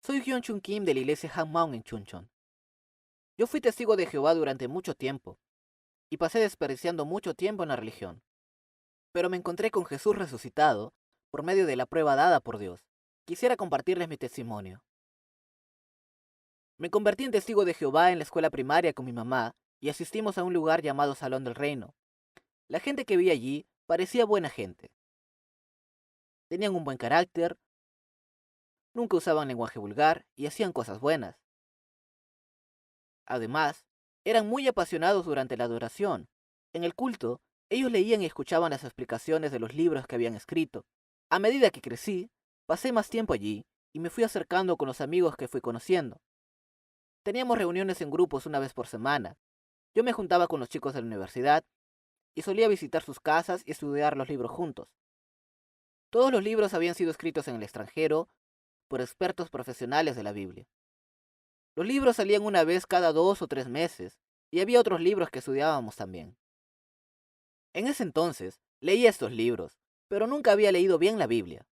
Soy Hyun Chun Kim de la iglesia Hangmaung en Chuncheon. Yo fui testigo de Jehová durante mucho tiempo y pasé desperdiciando mucho tiempo en la religión, pero me encontré con Jesús resucitado por medio de la prueba dada por Dios. Quisiera compartirles mi testimonio. Me convertí en testigo de Jehová en la escuela primaria con mi mamá y asistimos a un lugar llamado Salón del Reino. La gente que vi allí parecía buena gente. Tenían un buen carácter, nunca usaban lenguaje vulgar y hacían cosas buenas. Además, eran muy apasionados durante la adoración. En el culto, ellos leían y escuchaban las explicaciones de los libros que habían escrito. A medida que crecí, pasé más tiempo allí y me fui acercando con los amigos que fui conociendo. Teníamos reuniones en grupos una vez por semana. Yo me juntaba con los chicos de la universidad y solía visitar sus casas y estudiar los libros juntos. Todos los libros habían sido escritos en el extranjero por expertos profesionales de la Biblia. Los libros salían una vez cada 2 o 3 meses y había otros libros que estudiábamos también. En ese entonces leía estos libros, pero nunca había leído bien la Biblia.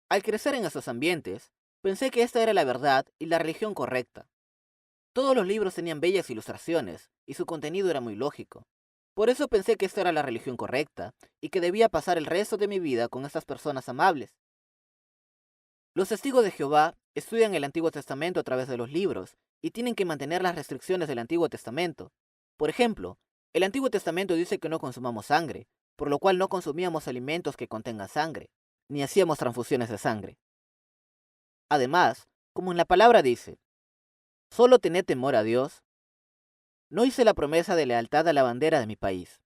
Al crecer en esos ambientes, pensé que esta era la verdad y la religión correcta. Todos los libros tenían bellas ilustraciones y su contenido era muy lógico. Por eso pensé que esta era la religión correcta y que debía pasar el resto de mi vida con estas personas amables. Los testigos de Jehová estudian el Antiguo Testamento a través de los libros y tienen que mantener las restricciones del Antiguo Testamento. Por ejemplo, el Antiguo Testamento dice que no consumamos sangre, por lo cual no consumíamos alimentos que contengan sangre, ni hacíamos transfusiones de sangre. Además, como en la palabra dice, solo tened temor a Dios, no hice la promesa de lealtad a la bandera de mi país.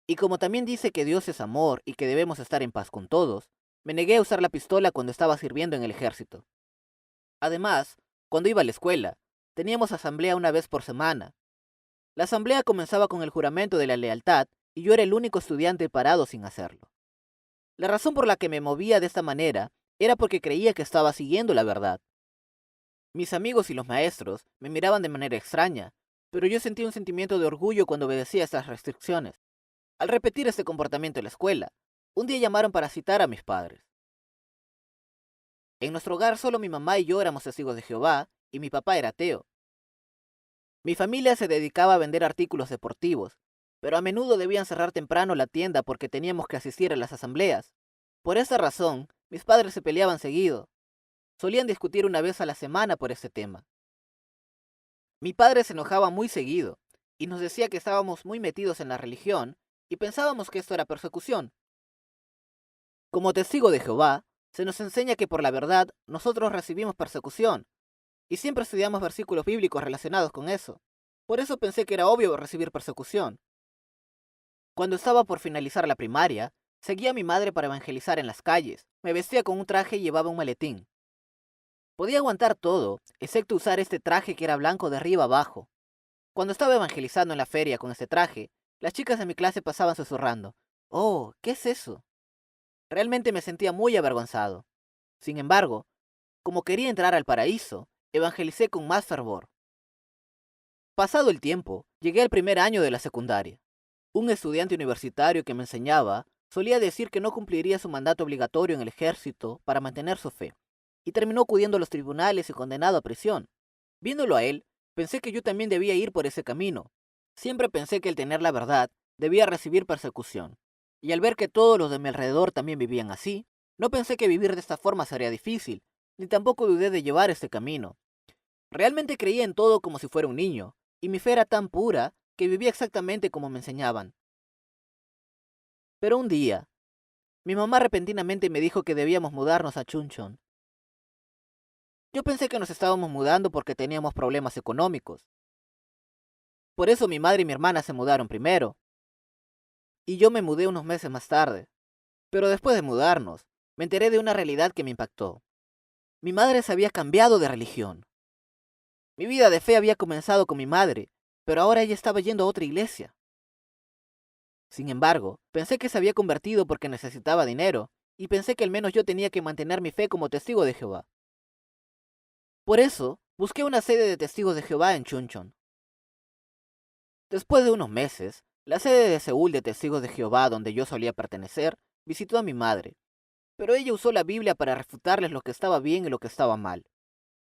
Y como también dice que Dios es amor y que debemos estar en paz con todos, me negué a usar la pistola cuando estaba sirviendo en el ejército. Además, cuando iba a la escuela, teníamos asamblea una vez por semana. La asamblea comenzaba con el juramento de la lealtad y yo era el único estudiante parado sin hacerlo. La razón por la que me movía de esta manera era porque creía que estaba siguiendo la verdad. Mis amigos y los maestros me miraban de manera extraña, pero yo sentía un sentimiento de orgullo cuando obedecía estas restricciones. Al repetir este comportamiento en la escuela, un día llamaron para citar a mis padres. En nuestro hogar solo mi mamá y yo éramos testigos de Jehová y mi papá era ateo. Mi familia se dedicaba a vender artículos deportivos, pero a menudo debían cerrar temprano la tienda porque teníamos que asistir a las asambleas. Por esa razón, mis padres se peleaban seguido. Solían discutir una vez a la semana por este tema. Mi padre se enojaba muy seguido y nos decía que estábamos muy metidos en la religión y pensábamos que esto era persecución. Como testigo de Jehová, se nos enseña que por la verdad nosotros recibimos persecución y siempre estudiamos versículos bíblicos relacionados con eso. Por eso pensé que era obvio recibir persecución. Cuando estaba por finalizar la primaria, seguía a mi madre para evangelizar en las calles. Me vestía con un traje y llevaba un maletín. Podía aguantar todo, excepto usar este traje que era blanco de arriba abajo. Cuando estaba evangelizando en la feria con este traje, las chicas de mi clase pasaban susurrando, «Oh, ¿qué es eso?». Realmente me sentía muy avergonzado. Sin embargo, como quería entrar al paraíso, evangelicé con más fervor. Pasado el tiempo, llegué al primer año de la secundaria. Un estudiante universitario que me enseñaba solía decir que no cumpliría su mandato obligatorio en el ejército para mantener su fe, y terminó acudiendo a los tribunales y condenado a prisión. Viéndolo a él, pensé que yo también debía ir por ese camino. Siempre pensé que el tener la verdad debía recibir persecución. Y al ver que todos los de mi alrededor también vivían así, no pensé que vivir de esta forma sería difícil, ni tampoco dudé de llevar este camino. Realmente creía en todo como si fuera un niño, y mi fe era tan pura que vivía exactamente como me enseñaban. Pero un día, mi mamá repentinamente me dijo que debíamos mudarnos a Chuncheon. Yo pensé que nos estábamos mudando porque teníamos problemas económicos. Por eso mi madre y mi hermana se mudaron primero, y yo me mudé unos meses más tarde. Pero después de mudarnos, me enteré de una realidad que me impactó. Mi madre se había cambiado de religión. Mi vida de fe había comenzado con mi madre, pero ahora ella estaba yendo a otra iglesia. Sin embargo, pensé que se había convertido porque necesitaba dinero, y pensé que al menos yo tenía que mantener mi fe como testigo de Jehová. Por eso, busqué una sede de testigos de Jehová en Chuncheon. Después de unos meses, la sede de Seúl de Testigos de Jehová, donde yo solía pertenecer, visitó a mi madre, pero ella usó la Biblia para refutarles lo que estaba bien y lo que estaba mal.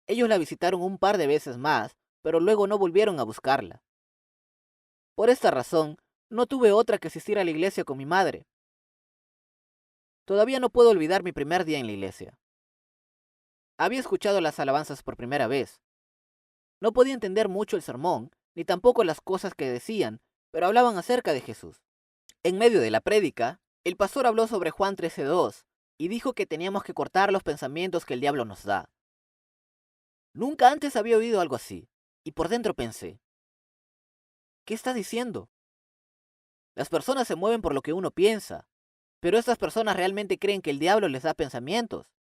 Ellos la visitaron un par de veces más, pero luego no volvieron a buscarla. Por esta razón, no tuve otra que asistir a la iglesia con mi madre. Todavía no puedo olvidar mi primer día en la iglesia. Había escuchado las alabanzas por primera vez. No podía entender mucho el sermón, ni tampoco las cosas que decían, pero hablaban acerca de Jesús. En medio de la prédica, el pastor habló sobre Juan 13:2 y dijo que teníamos que cortar los pensamientos que el diablo nos da. Nunca antes había oído algo así, y por dentro pensé, ¿qué está diciendo? Las personas se mueven por lo que uno piensa, pero estas personas realmente creen que el diablo les da pensamientos.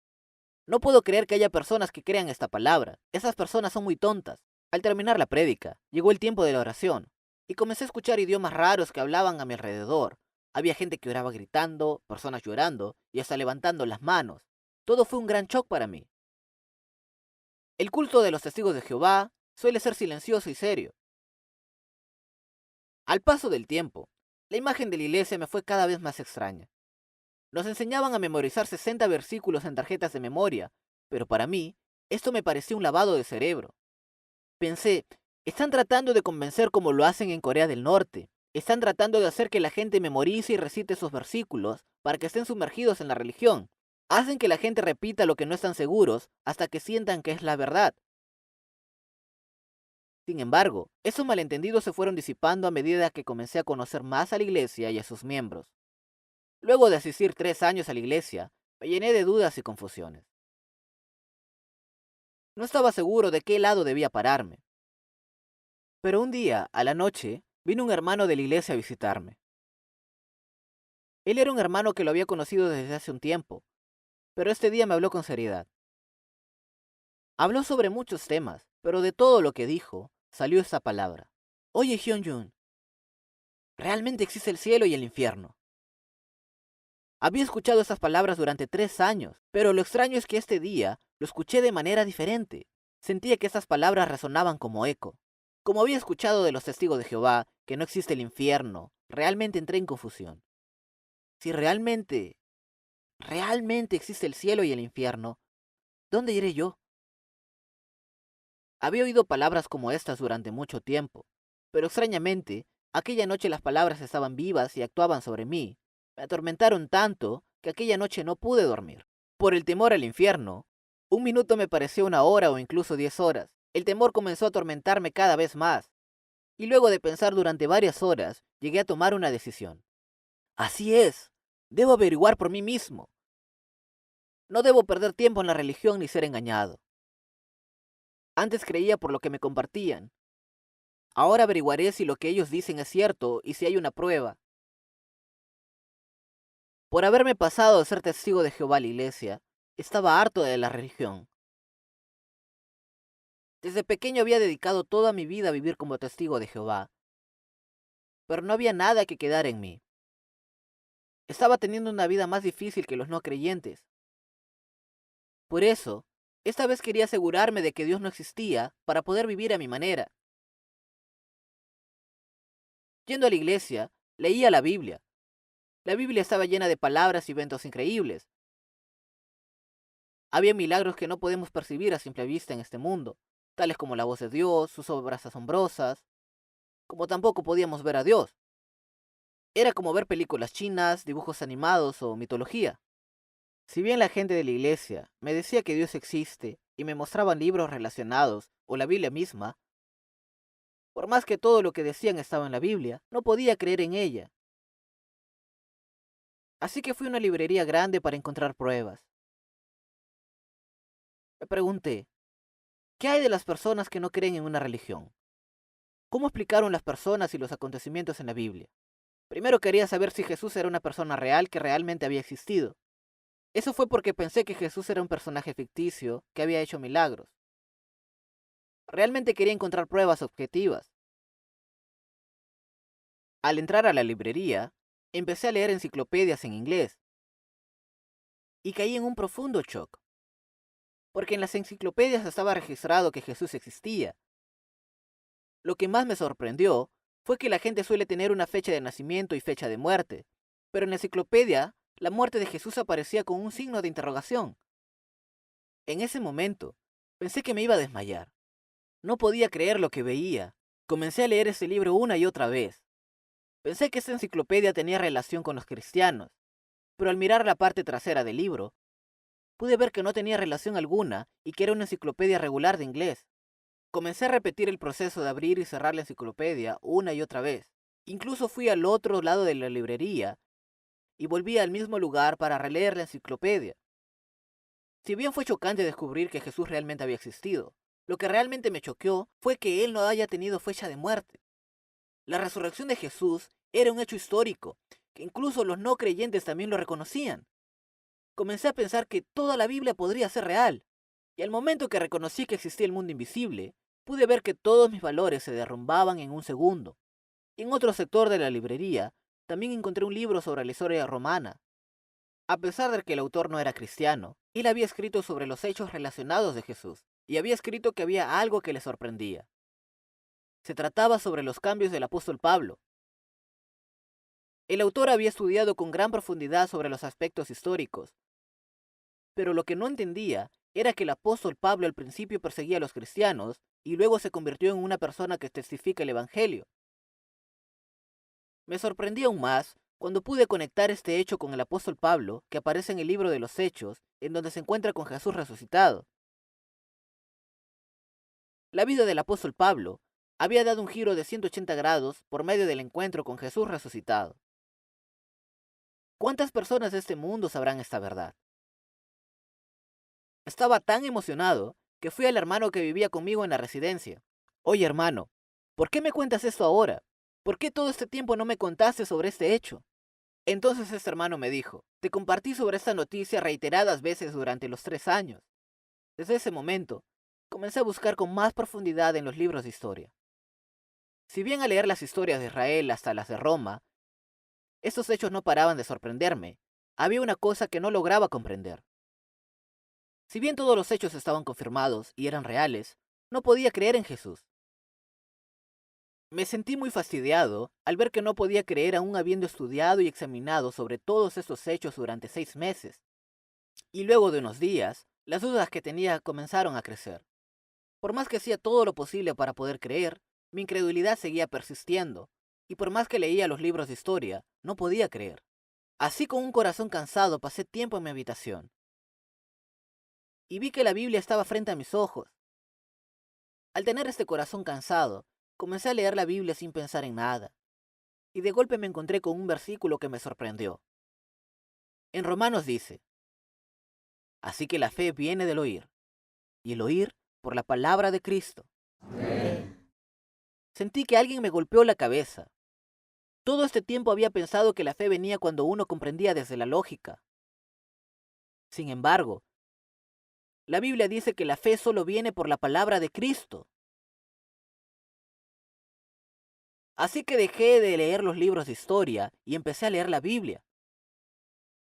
No puedo creer que haya personas que crean esta palabra. Esas personas son muy tontas. Al terminar la prédica, llegó el tiempo de la oración, y comencé a escuchar idiomas raros que hablaban a mi alrededor. Había gente que oraba gritando, personas llorando y hasta levantando las manos. Todo fue un gran shock para mí. El culto de los testigos de Jehová suele ser silencioso y serio. Al paso del tiempo, la imagen de la iglesia me fue cada vez más extraña. Nos enseñaban a memorizar 60 versículos en tarjetas de memoria, pero para mí, esto me parecía un lavado de cerebro. Pensé, están tratando de convencer como lo hacen en Corea del Norte. Están tratando de hacer que la gente memorice y recite esos versículos para que estén sumergidos en la religión. Hacen que la gente repita lo que no están seguros hasta que sientan que es la verdad. Sin embargo, esos malentendidos se fueron disipando a medida que comencé a conocer más a la iglesia y a sus miembros. Luego de asistir 3 años a la iglesia, me llené de dudas y confusiones. No estaba seguro de qué lado debía pararme. Pero un día, a la noche, vino un hermano de la iglesia a visitarme. Él era un hermano que lo había conocido desde hace un tiempo, pero este día me habló con seriedad. Habló sobre muchos temas, pero de todo lo que dijo, salió esta palabra. Oye, Hyun-jun, ¿realmente existe el cielo y el infierno? Había escuchado esas palabras durante 3 años, pero lo extraño es que este día lo escuché de manera diferente. Sentía que esas palabras resonaban como eco. Como había escuchado de los testigos de Jehová que no existe el infierno, realmente entré en confusión. Si realmente existe el cielo y el infierno, ¿dónde iré yo? Había oído palabras como estas durante mucho tiempo, pero extrañamente, aquella noche las palabras estaban vivas y actuaban sobre mí. Me atormentaron tanto que aquella noche no pude dormir. Por el temor al infierno, un minuto me pareció una hora o incluso 10 horas. El temor comenzó a atormentarme cada vez más, y luego de pensar durante varias horas, llegué a tomar una decisión. Así es, debo averiguar por mí mismo. No debo perder tiempo en la religión ni ser engañado. Antes creía por lo que me compartían. Ahora averiguaré si lo que ellos dicen es cierto y si hay una prueba. Por haberme pasado de ser testigo de Jehová a la iglesia, estaba harto de la religión. Desde pequeño había dedicado toda mi vida a vivir como testigo de Jehová, pero no había nada que quedara en mí. Estaba teniendo una vida más difícil que los no creyentes. Por eso, esta vez quería asegurarme de que Dios no existía para poder vivir a mi manera. Yendo a la iglesia, leía la Biblia. La Biblia estaba llena de palabras y eventos increíbles. Había milagros que no podemos percibir a simple vista en este mundo, tales como la voz de Dios, sus obras asombrosas, como tampoco podíamos ver a Dios. Era como ver películas chinas, dibujos animados o mitología. Si bien la gente de la iglesia me decía que Dios existe y me mostraban libros relacionados o la Biblia misma, por más que todo lo que decían estaba en la Biblia, no podía creer en ella. Así que fui a una librería grande para encontrar pruebas. Me pregunté, ¿qué hay de las personas que no creen en una religión? ¿Cómo explicaron las personas y los acontecimientos en la Biblia? Primero quería saber si Jesús era una persona real que realmente había existido. Eso fue porque pensé que Jesús era un personaje ficticio que había hecho milagros. Realmente quería encontrar pruebas objetivas. Al entrar a la librería, empecé a leer enciclopedias en inglés y caí en un profundo shock, porque en las enciclopedias estaba registrado que Jesús existía. Lo que más me sorprendió fue que la gente suele tener una fecha de nacimiento y fecha de muerte, pero en la enciclopedia la muerte de Jesús aparecía con un signo de interrogación. En ese momento, Pensé que me iba a desmayar. No podía creer lo que veía. Comencé a leer ese libro una y otra vez. Pensé que esa enciclopedia tenía relación con los cristianos, pero al mirar la parte trasera del libro, pude ver que no tenía relación alguna y que era una enciclopedia regular de inglés. Comencé a repetir el proceso de abrir y cerrar la enciclopedia una y otra vez. Incluso fui al otro lado de la librería y volví al mismo lugar para releer la enciclopedia. Si bien fue chocante descubrir que Jesús realmente había existido, lo que realmente me choqueó fue que él no haya tenido fecha de muerte. La resurrección de Jesús era un hecho histórico, que incluso los no creyentes también lo reconocían. Comencé a pensar que toda la Biblia podría ser real, y al momento que reconocí que existía el mundo invisible, pude ver que todos mis valores se derrumbaban en un segundo. En otro sector de la librería, también encontré un libro sobre la historia romana. A pesar de que el autor no era cristiano, él había escrito sobre los hechos relacionados de Jesús, y había escrito que había algo que le sorprendía. Se trataba sobre los cambios del apóstol Pablo. El autor había estudiado con gran profundidad sobre los aspectos históricos, pero lo que no entendía era que el apóstol Pablo al principio perseguía a los cristianos y luego se convirtió en una persona que testifica el Evangelio. Me sorprendí aún más cuando pude conectar este hecho con el apóstol Pablo, que aparece en el libro de los Hechos, en donde se encuentra con Jesús resucitado. La vida del apóstol Pablo había dado un giro de 180 grados por medio del encuentro con Jesús resucitado. ¿Cuántas personas de este mundo sabrán esta verdad? Estaba tan emocionado que fui al hermano que vivía conmigo en la residencia. Oye, hermano, ¿por qué me cuentas esto ahora? ¿Por qué todo este tiempo no me contaste sobre este hecho? Entonces este hermano me dijo, te compartí sobre esta noticia reiteradas veces durante los 3 años. Desde ese momento, comencé a buscar con más profundidad en los libros de historia. Si bien al leer las historias de Israel hasta las de Roma, estos hechos no paraban de sorprenderme, había una cosa que no lograba comprender. Si bien todos los hechos estaban confirmados y eran reales, no podía creer en Jesús. Me sentí muy fastidiado al ver que no podía creer aún habiendo estudiado y examinado sobre todos estos hechos durante 6 meses. Y luego de unos días, las dudas que tenía comenzaron a crecer. Por más que hacía todo lo posible para poder creer, mi incredulidad seguía persistiendo, y por más que leía los libros de historia, no podía creer. Así con un corazón cansado pasé tiempo en mi habitación, y vi que la Biblia estaba frente a mis ojos. Al tener este corazón cansado, comencé a leer la Biblia sin pensar en nada, y de golpe me encontré con un versículo que me sorprendió. En Romanos dice, así que la fe viene del oír, y el oír por la palabra de Cristo. Sentí que alguien me golpeó la cabeza. Todo este tiempo había pensado que la fe venía cuando uno comprendía desde la lógica. Sin embargo, la Biblia dice que la fe solo viene por la palabra de Cristo. Así que dejé de leer los libros de historia y empecé a leer la Biblia.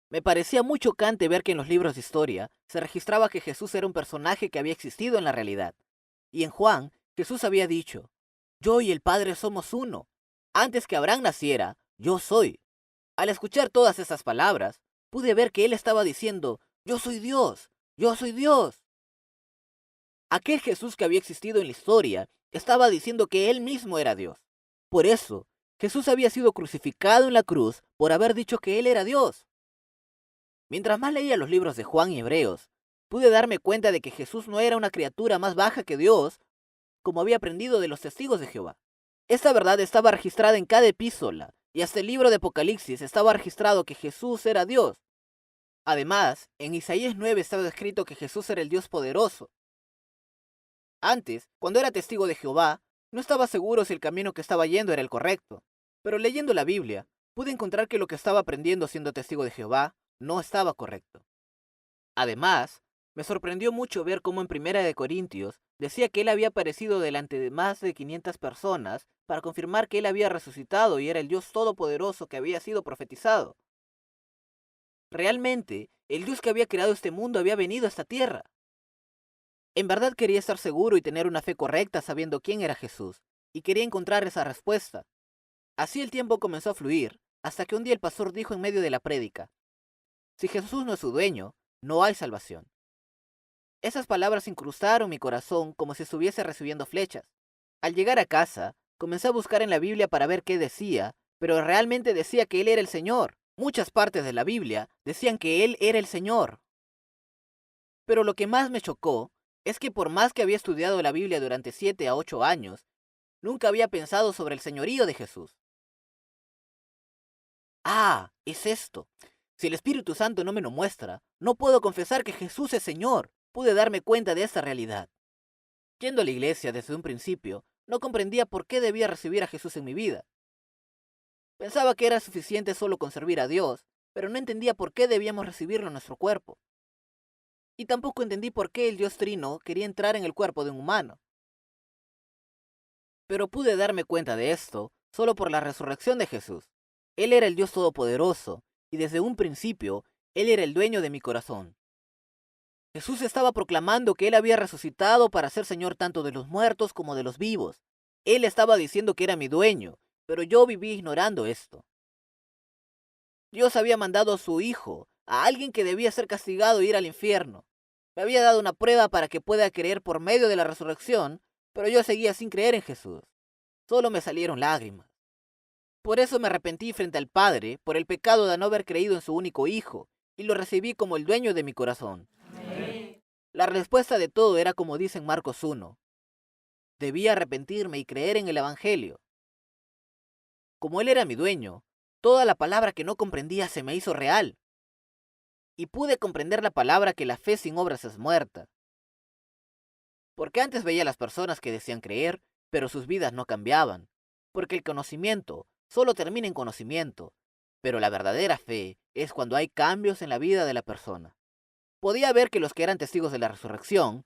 Me parecía muy chocante ver que en los libros de historia se registraba que Jesús era un personaje que había existido en la realidad. Y en Juan, Jesús había dicho, yo y el Padre somos uno. Antes que Abraham naciera, yo soy. Al escuchar todas esas palabras, pude ver que él estaba diciendo, yo soy Dios, yo soy Dios. Aquel Jesús que había existido en la historia estaba diciendo que él mismo era Dios. Por eso, Jesús había sido crucificado en la cruz por haber dicho que él era Dios. Mientras más leía los libros de Juan y Hebreos, pude darme cuenta de que Jesús no era una criatura más baja que Dios, como había aprendido de los testigos de Jehová. Esta verdad estaba registrada en cada epístola, y hasta el libro de Apocalipsis estaba registrado que Jesús era Dios. Además, en Isaías 9 estaba escrito que Jesús era el Dios poderoso. Antes, cuando era testigo de Jehová, no estaba seguro si el camino que estaba yendo era el correcto, pero leyendo la Biblia, pude encontrar que lo que estaba aprendiendo siendo testigo de Jehová no estaba correcto. Además, me sorprendió mucho ver cómo en Primera de Corintios decía que él había aparecido delante de más de 500 personas para confirmar que él había resucitado y era el Dios todopoderoso que había sido profetizado. Realmente, el Dios que había creado este mundo había venido a esta tierra. En verdad quería estar seguro y tener una fe correcta sabiendo quién era Jesús, y quería encontrar esa respuesta. Así el tiempo comenzó a fluir, hasta que un día el pastor dijo en medio de la prédica, si Jesús no es su dueño, no hay salvación. Esas palabras incrustaron mi corazón como si estuviese recibiendo flechas. Al llegar a casa, comencé a buscar en la Biblia para ver qué decía, pero realmente decía que Él era el Señor. Muchas partes de la Biblia decían que Él era el Señor. Pero lo que más me chocó es que por más que había estudiado la Biblia durante 7 a 8 años, nunca había pensado sobre el señorío de Jesús. Ah, es esto. Si el Espíritu Santo no me lo muestra, no puedo confesar que Jesús es Señor. Pude darme cuenta de esta realidad. Yendo a la iglesia desde un principio, no comprendía por qué debía recibir a Jesús en mi vida. Pensaba que era suficiente solo con servir a Dios, pero no entendía por qué debíamos recibirlo en nuestro cuerpo. Y tampoco entendí por qué el Dios Trino quería entrar en el cuerpo de un humano. Pero pude darme cuenta de esto solo por la resurrección de Jesús. Él era el Dios Todopoderoso, y desde un principio, Él era el dueño de mi corazón. Jesús estaba proclamando que Él había resucitado para ser Señor tanto de los muertos como de los vivos. Él estaba diciendo que era mi dueño, pero yo viví ignorando esto. Dios había mandado a su Hijo, a alguien que debía ser castigado e ir al infierno. Me había dado una prueba para que pueda creer por medio de la resurrección, pero yo seguía sin creer en Jesús. Solo me salieron lágrimas. Por eso me arrepentí frente al Padre por el pecado de no haber creído en su único Hijo, y lo recibí como el dueño de mi corazón. Amén. La respuesta de todo era como dice en Marcos 1. Debía arrepentirme y creer en el Evangelio. Como Él era mi dueño, toda la palabra que no comprendía se me hizo real. Y pude comprender la palabra que la fe sin obras es muerta. Porque antes veía a las personas que decían creer, pero sus vidas no cambiaban. Porque el conocimiento solo termina en conocimiento, pero la verdadera fe es cuando hay cambios en la vida de la persona. Podía ver que los que eran testigos de la resurrección,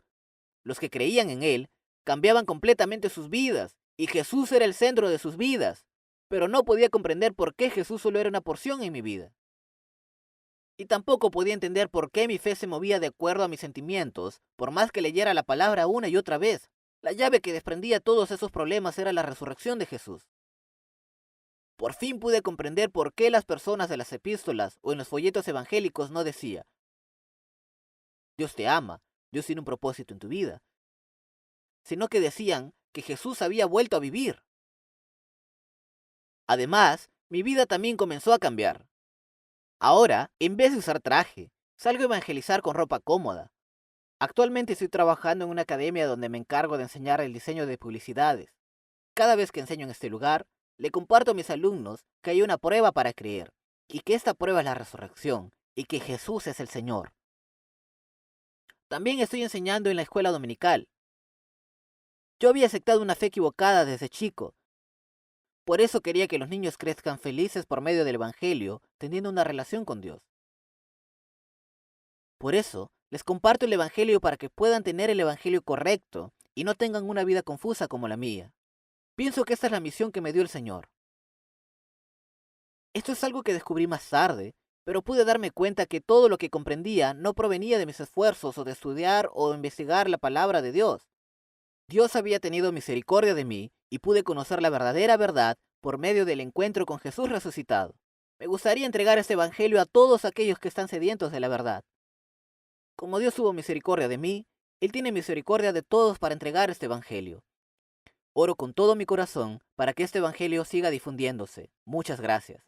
los que creían en Él, cambiaban completamente sus vidas, y Jesús era el centro de sus vidas, pero no podía comprender por qué Jesús solo era una porción en mi vida. Y tampoco podía entender por qué mi fe se movía de acuerdo a mis sentimientos, por más que leyera la palabra una y otra vez. La llave que desprendía todos esos problemas era la resurrección de Jesús. Por fin pude comprender por qué las personas de las epístolas o en los folletos evangélicos no decía, Dios te ama, Dios tiene un propósito en tu vida, sino que decían que Jesús había vuelto a vivir. Además, mi vida también comenzó a cambiar. Ahora, en vez de usar traje, salgo a evangelizar con ropa cómoda. Actualmente estoy trabajando en una academia donde me encargo de enseñar el diseño de publicidades. Cada vez que enseño en este lugar, le comparto a mis alumnos que hay una prueba para creer, y que esta prueba es la resurrección, y que Jesús es el Señor. También estoy enseñando en la escuela dominical. Yo había aceptado una fe equivocada desde chico. Por eso quería que los niños crezcan felices por medio del Evangelio, teniendo una relación con Dios. Por eso, les comparto el Evangelio para que puedan tener el Evangelio correcto y no tengan una vida confusa como la mía. Pienso que esta es la misión que me dio el Señor. Esto es algo que descubrí más tarde, pero pude darme cuenta que todo lo que comprendía no provenía de mis esfuerzos o de estudiar o investigar la palabra de Dios. Dios había tenido misericordia de mí y pude conocer la verdadera verdad por medio del encuentro con Jesús resucitado. Me gustaría entregar este Evangelio a todos aquellos que están sedientos de la verdad. Como Dios tuvo misericordia de mí, Él tiene misericordia de todos para entregar este Evangelio. Oro con todo mi corazón para que este Evangelio siga difundiéndose. Muchas gracias.